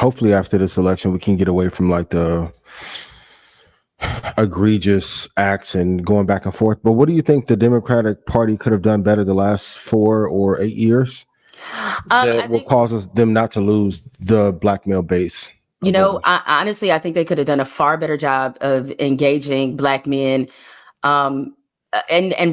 hopefully after this election, we can get away from like the egregious acts and going back and forth. But what do you think the Democratic Party could have done better the last 4 or 8 years that will cause them not to lose the black male base? Honestly, I think they could have done a far better job of engaging black men and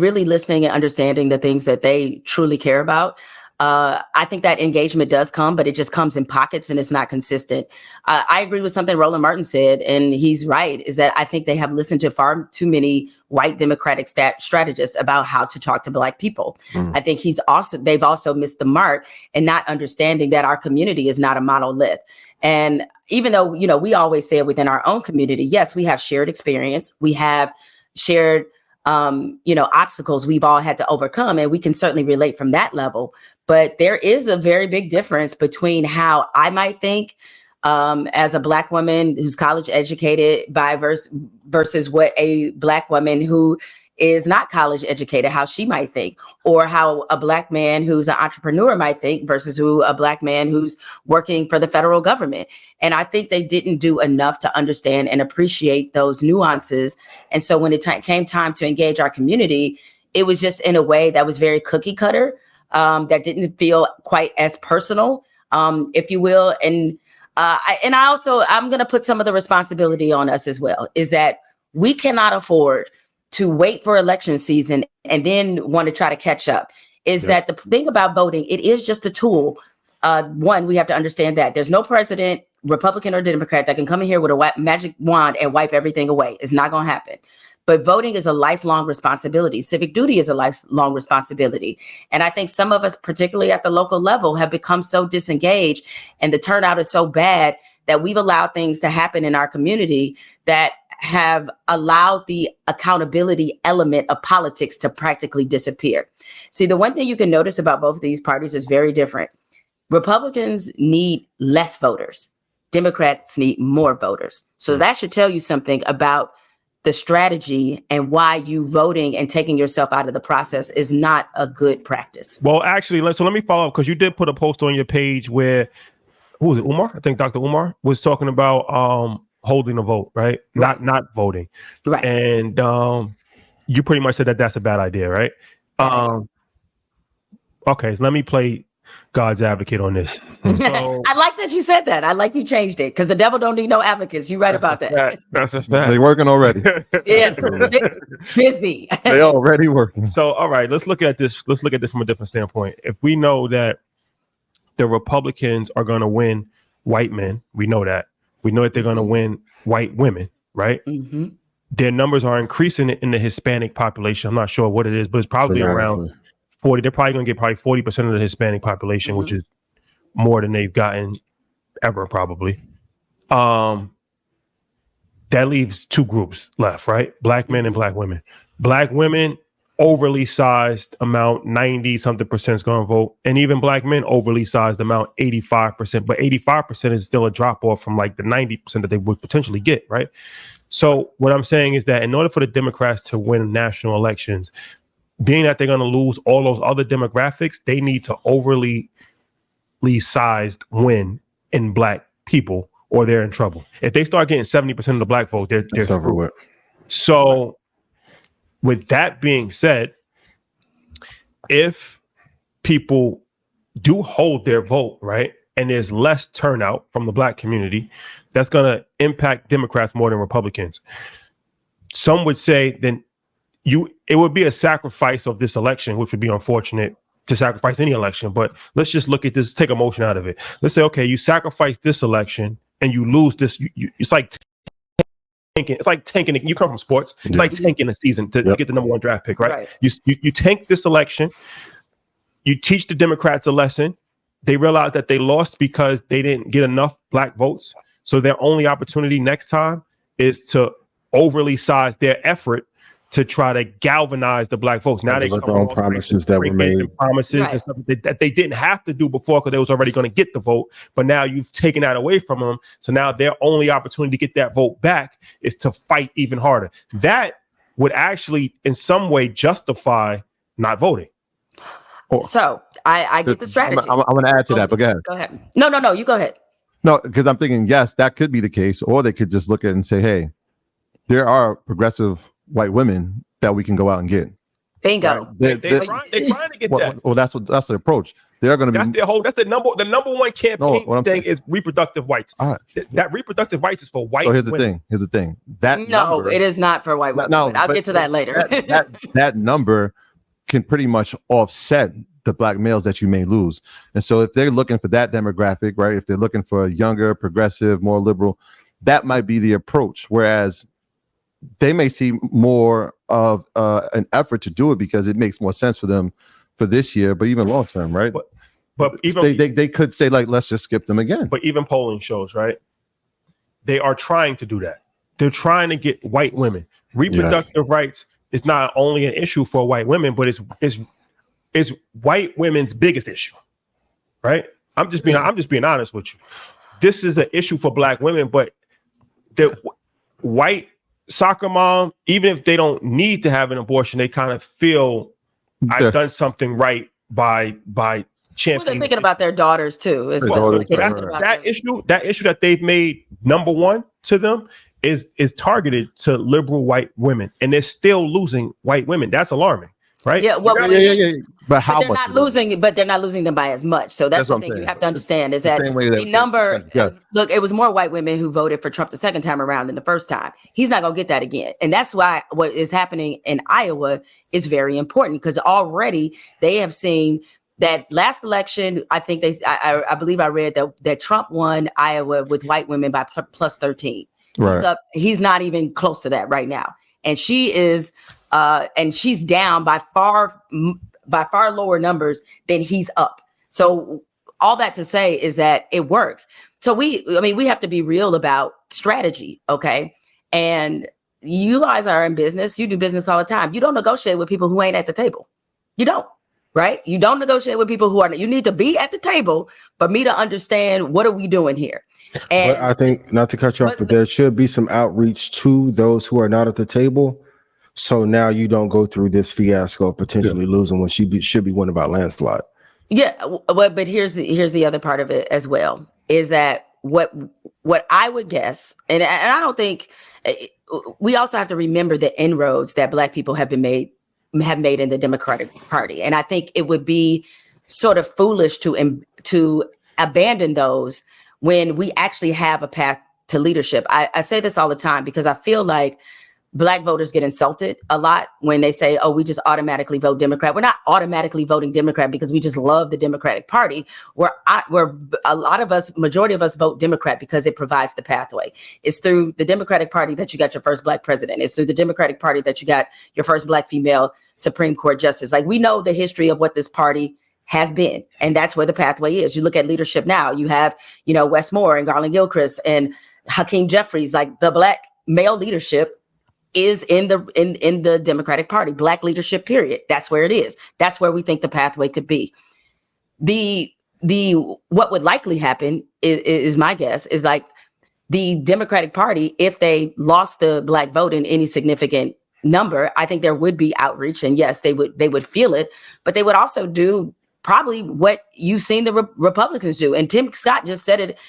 really listening and understanding the things that they truly care about. I think that engagement does come, but it just comes in pockets and it's not consistent. I agree with something Roland Martin said, and he's right, is that I think they have listened to far too many white Democratic strategists about how to talk to black people. I think they've also missed the mark in not understanding that our community is not a monolith. And even though, we always say it within our own community, yes, we have shared experience. We have shared, obstacles we've all had to overcome, and we can certainly relate from that level. But there is a very big difference between how I might think as a black woman who's college educated versus what a black woman who is not college educated, how she might think, or how a black man who's an entrepreneur might think versus who a black man who's working for the federal government. And I think they didn't do enough to understand and appreciate those nuances. And so when it came time to engage our community, it was just in a way that was very cookie cutter, that didn't feel quite as personal, if you will. And I'm going to put some of the responsibility on us as well, is that we cannot afford to wait for election season and then want to try to catch up. That the thing about voting, it is just a tool. One, we have to understand that there's no president, Republican or Democrat, that can come in here with a magic wand and wipe everything away. It's not going to happen. But voting is a lifelong responsibility. Civic duty is a lifelong responsibility. And I think some of us, particularly at the local level, have become so disengaged and the turnout is so bad that we've allowed things to happen in our community that have allowed the accountability element of politics to practically disappear. See, the one thing you can notice about both of these parties is very different. Republicans need less voters. Democrats need more voters. So that should tell you something about the strategy and why you voting and taking yourself out of the process is not a good practice. Well, actually, let me follow up, because you did put a post on your page where, who was it, Umar? I think Dr. Umar was talking about holding a vote, right? Not voting. Right. And you pretty much said that that's a bad idea, right? Okay, so let me play God's advocate on this. So, I like that you said that. I like you changed it, because the devil don't need no advocce. You're right about that. That's a fact. They're working already. Yes, busy. They already working. So, all right, let's look at this from a different standpoint. If we know that the Republicans are going to win white men, we know that. We know that they're going to win white women, right? Mm-hmm. Their numbers are increasing in the Hispanic population. I'm not sure what it is, but it's probably around 40. They're probably going to get 40% of the Hispanic population, which is more than they've gotten ever, probably. That leaves two groups left, right? Black men and black women. Black women, overly sized amount, 90-something% is going to vote. And even black men, overly sized amount, 85%. But 85% is still a drop off from like the 90% that they would potentially get, right? So what I'm saying is that in order for the Democrats to win national elections, being that they're going to lose all those other demographics, they need to overly sized win in black people, or they're in trouble. If they start getting 70% of the black vote, they're over with. So with that being said, if people do hold their vote, right, and there's less turnout from the black community, that's going to impact Democrats more than Republicans. Some would say then it would be a sacrifice of this election, which would be unfortunate to sacrifice any election. But let's just look at this, take emotion out of it. Let's say, okay, you sacrifice this election and you lose this. It's like tanking. It's like tanking. You come from sports. It's like tanking a season to get the number one draft pick, right? You tank this election. You teach the Democrats a lesson. They realize that they lost because they didn't get enough black votes. So their only opportunity next time is to overly size their effort to try to galvanize the black folks. Now they come on promises that were made, and stuff that they didn't have to do before because they was already going to get the vote. But now you've taken that away from them. So now their only opportunity to get that vote back is to fight even harder. That would actually, in some way, justify not voting. So I get the strategy. I'm going to add to that, but go ahead. Go ahead. No, you go ahead. No, because I'm thinking, yes, that could be the case, or they could just look at it and say, hey, there are progressive white women that we can go out and get. Bingo. Right? They're trying to get that. Well, that's the approach. They're going to be. That's the number one campaign thing is reproductive rights. That reproductive rights is for white women. So here's the thing. It is not for white women. No, I'll get to that later. that number can pretty much offset the black males that you may lose. And so if they're looking for that demographic, right, if they're looking for a younger, progressive, more liberal, that might be the approach. Whereas they may see more of an effort to do it because it makes more sense for them for this year, but even long term, right? But even they could say, like, let's just skip them again. But even polling shows, right? They are trying to do that. They're trying to get white women. Reproductive rights is not only an issue for white women, but it's white women's biggest issue, right? I'm just being honest with you. This is an issue for black women, but the white soccer mom, even if they don't need to have an abortion, they kind of feel I've done something right by championing. Well, they're thinking about their daughters too, as well. That issue that they've made number one to them is targeted to liberal white women, and they're still losing white women. That's alarming, right? Yeah. Well, But how they're much? not losing, but they're not losing them by as much. So that's the thing you have to understand is that the number. Look, it was more white women who voted for Trump the second time around than the first time. He's not going to get that again, and that's why what is happening in Iowa is very important because already they have seen that last election. I think I believe I read that Trump won Iowa with white women by plus 13. Right. He's not even close to that right now, and she is, and she's down by far lower numbers than he's up. So all that to say is that it works. So we have to be real about strategy. Okay. And you guys are in business. You do business all the time. You don't negotiate with people who ain't at the table. You don't, right? You don't negotiate with people who are, you need to be at the table for me to understand what are we doing here. And but I think, not to cut you off, but there should be some outreach to those who are not at the table. So now you don't go through this fiasco of potentially losing when she should be winning by landslide. Yeah, but here's the other part of it as well, is that what I would guess, and I don't think we also have to remember the inroads that Black people have made in the Democratic Party, and I think it would be sort of foolish to abandon those when we actually have a path to leadership. I say this all the time because I feel like Black voters get insulted a lot when they say, oh, we just automatically vote Democrat. We're not automatically voting Democrat because we just love the Democratic Party. We're a lot of us, majority of us vote Democrat because it provides the pathway. It's through the Democratic Party that you got your first Black president. It's through the Democratic Party that you got your first Black female Supreme Court justice. Like, we know the history of what this party has been, and that's where the pathway is. You look at leadership now, you have, Wes Moore and Garland Gilchrist and Hakeem Jeffries. Like, the Black male leadership is in the Democratic Party. Black leadership, period. That's where it is. That's where we think the pathway could be. The what would likely happen is my guess is like the Democratic Party, if they lost the Black vote in any significant number, I think there would be outreach, and yes, they would feel it, but they would also do probably what you've seen the Republicans do. And Tim Scott just said it,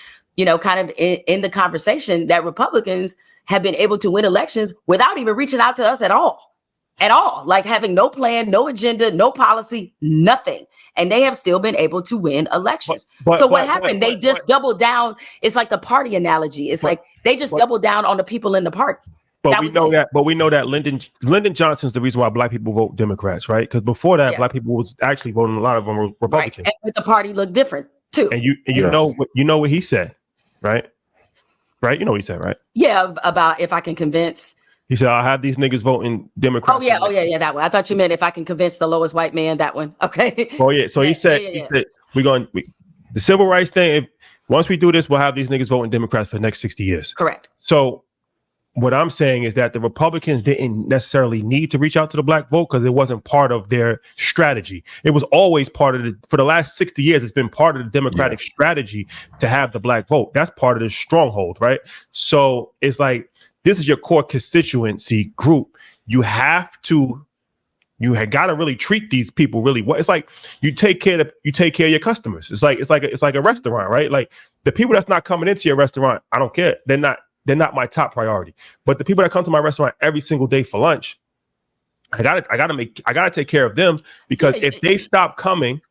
kind of in the conversation, that Republicans have been able to win elections without even reaching out to us at all, like having no plan, no agenda, no policy, nothing. And they have still been able to win elections. So what happened? They just doubled down. It's like the party analogy. It's like they just doubled down on the people in the party. But we know that Lyndon Johnson's the reason why Black people vote Democrats, right? Because before that, Black people was actually voting, a lot of them were Republicans. Right. And the party looked different too. And you know what he said, right? Right? You know what he said, right? Yeah, about if I can convince. He said, I'll have these niggas voting Democrats. Oh, yeah, that one. I thought you meant if I can convince the lowest white man, that one. Okay. Oh, yeah. So he said, the civil rights thing, once we do this, we'll have these niggas voting Democrats for the next 60 years. Correct. So what I'm saying is that the Republicans didn't necessarily need to reach out to the Black vote because it wasn't part of their strategy. It was always part of for the last 60 years, it's been part of the Democratic strategy to have the Black vote. That's part of the stronghold, right? So it's like, this is your core constituency group. You have to You had got to really treat these people really well. It's like you take care of your customers. It's like a restaurant, right? Like the people that's not coming into your restaurant, I don't care. They're not my top priority. But the people that come to my restaurant every single day for lunch, I gotta take care of them, because if they stop coming,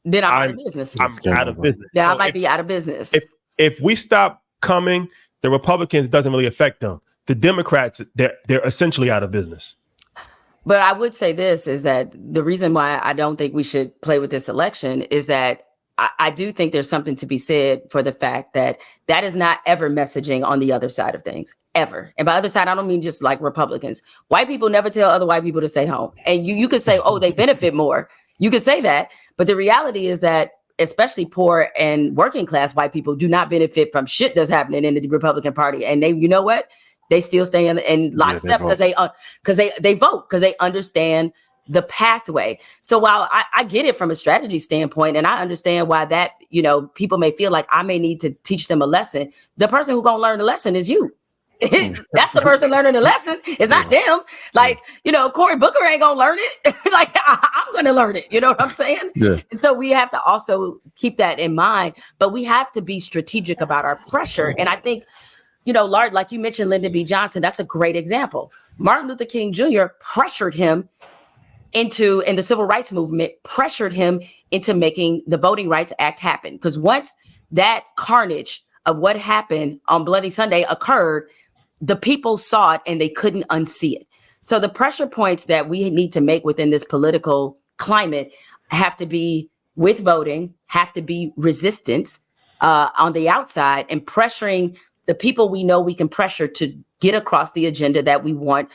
then I'm out of business. I'm out of business. Yeah, I might be out of business. If we stop coming, the Republicans, doesn't really affect them. The Democrats, they're essentially out of business. But I would say this is that the reason why I don't think we should play with this election is that I do think there's something to be said for the fact that that is not ever messaging on the other side of things, ever. And by other side, I don't mean just like Republicans. White people never tell other white people to stay home. And you could say, oh, they benefit more. You could say that. But the reality is that especially poor and working class white people do not benefit from shit that's happening in the Republican Party. And you know what? They still stay in lockstep because they vote, because they understand the pathway. So while I get it from a strategy standpoint, and I understand why that, people may feel like I may need to teach them a lesson, the person who's going to learn the lesson is you. That's the person learning the lesson. It's not them. Like, Cory Booker ain't going to learn it. Like, I'm going to learn it. You know what I'm saying? Yeah. And so we have to also keep that in mind, but we have to be strategic about our pressure. And I think, like you mentioned, Lyndon B. Johnson, that's a great example. Martin Luther King Jr. pressured him in the civil rights movement, pressured him into making the Voting Rights Act happen. Because once that carnage of what happened on Bloody Sunday occurred, the people saw it and they couldn't unsee it. So the pressure points that we need to make within this political climate have to be with voting, have to be resistance on the outside, and pressuring the people we know we can pressure to get across the agenda that we want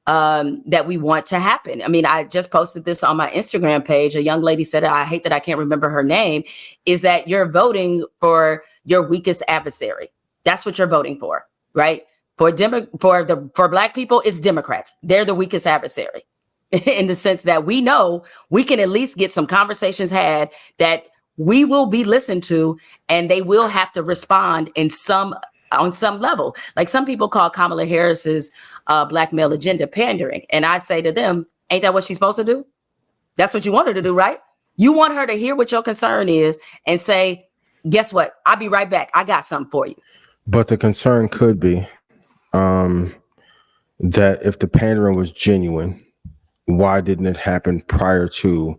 to happen. I mean, I just posted this on my Instagram page. A young lady said, I hate that I can't remember her name, is that you're voting for your weakest adversary. That's what you're voting for, right? For Black people, it's Democrats. They're the weakest adversary in the sense that we know we can at least get some conversations had that we will be listened to, and they will have to respond on some level. Like some people call Kamala Harris's black male agenda pandering. And I say to them, ain't that what she's supposed to do? That's what you want her to do, right? You want her to hear what your concern is and say, guess what? I'll be right back. I got something for you. But the concern could be that if the pandering was genuine, why didn't it happen prior to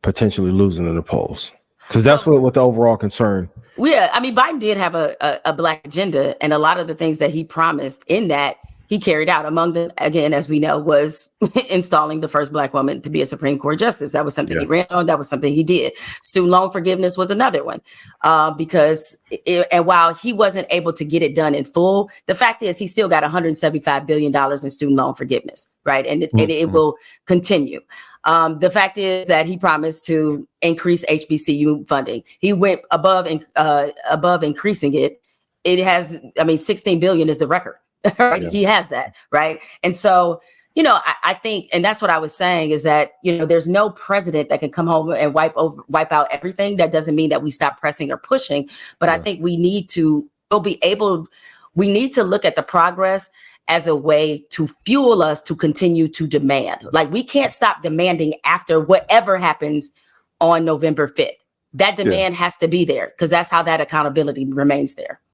potentially losing in the polls? Because that's what the overall concern. Yeah, I mean, Biden did have a black agenda, and a lot of the things that he promised in that he carried out. Among them, again, as we know, was installing the first Black woman to be a Supreme Court justice. That was something he ran on. That was something he did. Student loan forgiveness was another one, and while he wasn't able to get it done in full, the fact is he still got $175 billion in student loan forgiveness, right? And it will continue. The fact is that he promised to increase HBCU funding. He went above increasing it. It has, $16 billion is the record, right? Yeah. He has that, right? And so, I think, and that's what I was saying is that, there's no president that can come home and wipe out everything. That doesn't mean that we stop pressing or pushing, but I think we need to look at the progress as a way to fuel us to continue to demand. Like, we can't stop demanding after whatever happens on November 5th. That demand has to be there, because that's how that accountability remains there.